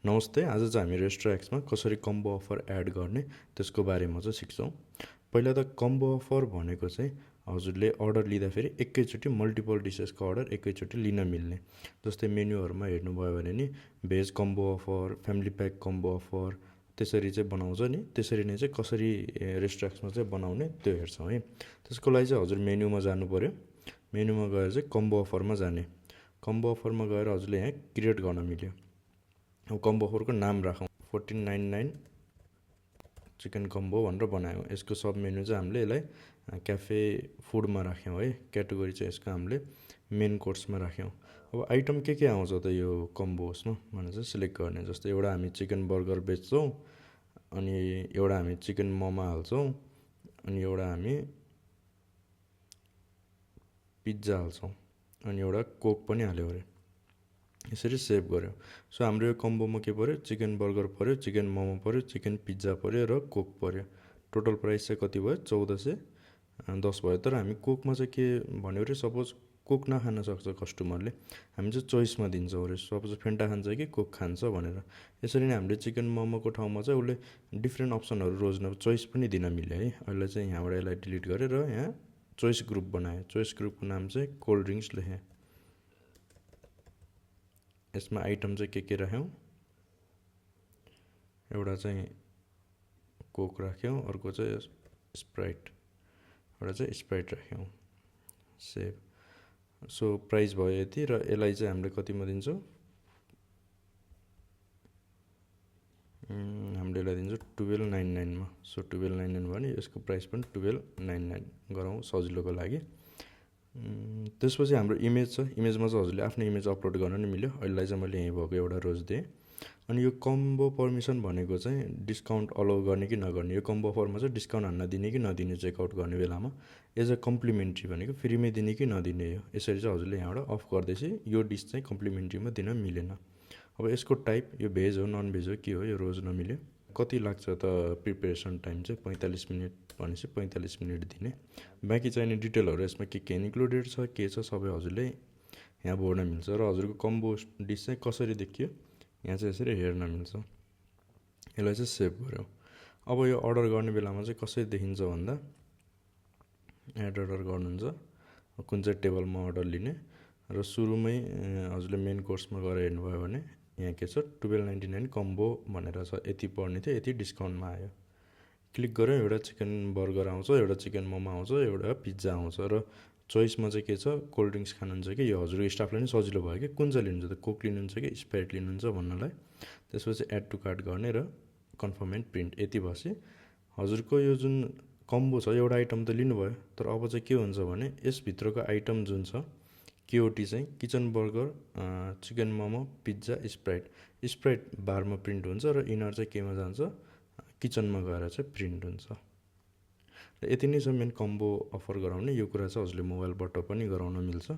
नमस्ते, आज चाहिँ हामी रेस्ट्रोएक्समा कसरी कम्बो अफर एड गर्ने त्यसको बारेमा चाहिँ सिक्छौँ। पहिला त कम्बो अफर भनेको चाहिँ हजुरले अर्डर लिँदाखेरि एकैचोटि मल्टिपल डिसेसको अर्डर एकैचोटि लिन मिल्ने। जस्तै मेन्युहरूमा हेर्नुभयो भने नि veg combo offer, family pack combo offer त्यसरी चाहिँ बनाउँछ नि, त्यसरी नै चाहिँ कसरी रेस्ट्रोएक्समा चाहिँ बनाउने त्यो हेर्छौँ है। त्यसको लागि चाहिँ हजुर मेन्युमा जानु पऱ्यो। मेन्युमा गएर चाहिँ कम्बो अफरमा जाने। कम्बो अफरमा गएर हजुरले यहाँ क्रिएट गर्न मिल्यो। अब कम्बो अफरको नाम राखौँ 1499 चिकन कम्बो भनेर बनायौँ। यसको सब मेन्यु चाहिँ हामीले यसलाई क्याफे फुडमा राख्यौँ है। क्याटेगोरी चाहिँ यसको हामीले मेन कोर्समा राख्यौँ। अब आइटम के आउँछ त यो कम्बोसमा भनेर चाहिँ सिलेक्ट गर्ने। जस्तै एउटा हामी चिकन बर्गर बेच्छौँ, अनि एउटा हामी चिकन मोमो हाल्छौँ, अनि एउटा हामी पिज्जा हाल्छौँ, अनि एउटा कोक पनि हाल्यो अरे। यसरी सेभ गऱ्यो। सो हाम्रो यो कम्बोमा के पऱ्यो, चिकन बर्गर पऱ्यो, चिकन मोमो पऱ्यो, चिकन पिज्जा पऱ्यो र कोक पऱ्यो। टोटल प्राइस चाहिँ कति भयो, 1410 भयो। तर हामी कोकमा चाहिँ के भन्यो अरे, सपोज कोक नखान सक्छ कस्टमरले, हामी चाहिँ चोइसमा दिन्छौँ अरे। सपोज फेन्टा खान्छ कि कोक खान्छ भनेर। यसरी नै हामीले चिकन मोमोको ठाउँमा चाहिँ उसले डिफ्रेन्ट अप्सनहरू रोज्न चोइस पनि दिन मिल्यो है। अहिले चाहिँ यहाँबाट यसलाई डिलिट गरेर यहाँ चोइस ग्रुप बनायो। चोइस ग्रुपको नाम चाहिँ कोल्ड ड्रिङ्क्स लेखेँ। यसमा आइटम चाहिँ के राख्यौँ, एउटा चाहिँ कोक राख्यौँ, अर्को चाहिँ स्प्राइट, एउटा चाहिँ स्प्राइट राख्यौँ। सेभ। सो प्राइस भयो यति र यसलाई चाहिँ हामीले कतिमा दिन्छौँ, हामीले यसलाई दिन्छौँ 1299मा। सो 1299 भयो नि, यसको प्राइस पनि 1299 गरौँ सजिलोको लागि। त्यसपछि हाम्रो इमेज छ। इमेजमा चाहिँ हजुरले आफ्नो इमेज अपलोड गर्न नि मिल्यो। अहिलेलाई चाहिँ मैले यहीँ भएको एउटा रोज दिएँ। अनि यो कम्बो पर्मिसन भनेको चाहिँ डिस्काउन्ट अलाउ गर्ने कि नगर्ने। यो कम्बो अफरमा चाहिँ डिस्काउन्ट हान्न दिने कि नदिने चेकआउट गर्ने बेलामा। एज अ कम्प्लिमेन्ट्री भनेको फ्रीमै दिने कि नदिने हो। यसरी चाहिँ हजुरले यहाँबाट अफ गर्दैछ यो डिस चाहिँ कम्प्लिमेन्ट्रीमा दिन मिलेन। अब यसको टाइप यो भेज हो नन भेज हो के हो, यो रोज नमिल्यो। कति लाग्छ त प्रिपेरेसन टाइम चाहिँ 45 मिनट भनेपछि 45 मिनट दिने। बाँकी चाहिने डिटेलहरू यसमा के इन्क्लुडेड छ के छ सबै हजुरले यहाँ बोर्ड मिल्छ। र हजुरको कम्बो डिस चाहिँ कसरी देखियो यहाँ चाहिँ यसरी हेर्न मिल्छ। यसलाई चाहिँ सेभ गऱ्यौँ। अब यो अर्डर गर्ने बेलामा चाहिँ कसरी देखिन्छ भन्दा, एड अर्डर गर्नुहुन्छ, कुन चाहिँ टेबलमा अर्डर लिने र सुरुमै हजुरले मेन कोर्समा गएर हेर्नुभयो भने यहाँ के छ 1299 कम्बो भनेर छ। यति पर्ने थियो, यति डिस्काउन्टमा आयो। क्लिक गऱ्यो, एउटा चिकन बर्गर आउँछ, एउटा चिकन मोमो आउँछ, एउटा पिज्जा आउँछ। र चोइसमा चाहिँ के छ, कोल्ड ड्रिङ्क्स खानुहुन्छ कि यो हजुरको स्टाफलाई पनि सजिलो भयो कि कुन चाहिँ लिनुहुन्छ त, कोक लिनुहुन्छ कि स्प्राइट लिनुहुन्छ भन्नलाई। त्यसपछि एड टु कार्ट गर्ने र कन्फर्म एन्ड प्रिन्ट। यति भएपछि हजुरको यो जुन कम्बो छ एउटा आइटम त लिनुभयो। तर अब चाहिँ के हुन्छ भने यसभित्रको आइटम जुन छ केओटी चाहिँ kitchen burger, chicken momo, pizza, Sprite बारमा प्रिन्ट हुन्छ र इनर चाहिँ केमा जान्छ, किचनमा गएर चाहिँ प्रिन्ट हुन्छ। र यति नै छ मेन कम्बो अफर गराउने। यो कुरा चाहिँ हजुरले मोबाइलबाट पनि गराउन मिल्छ।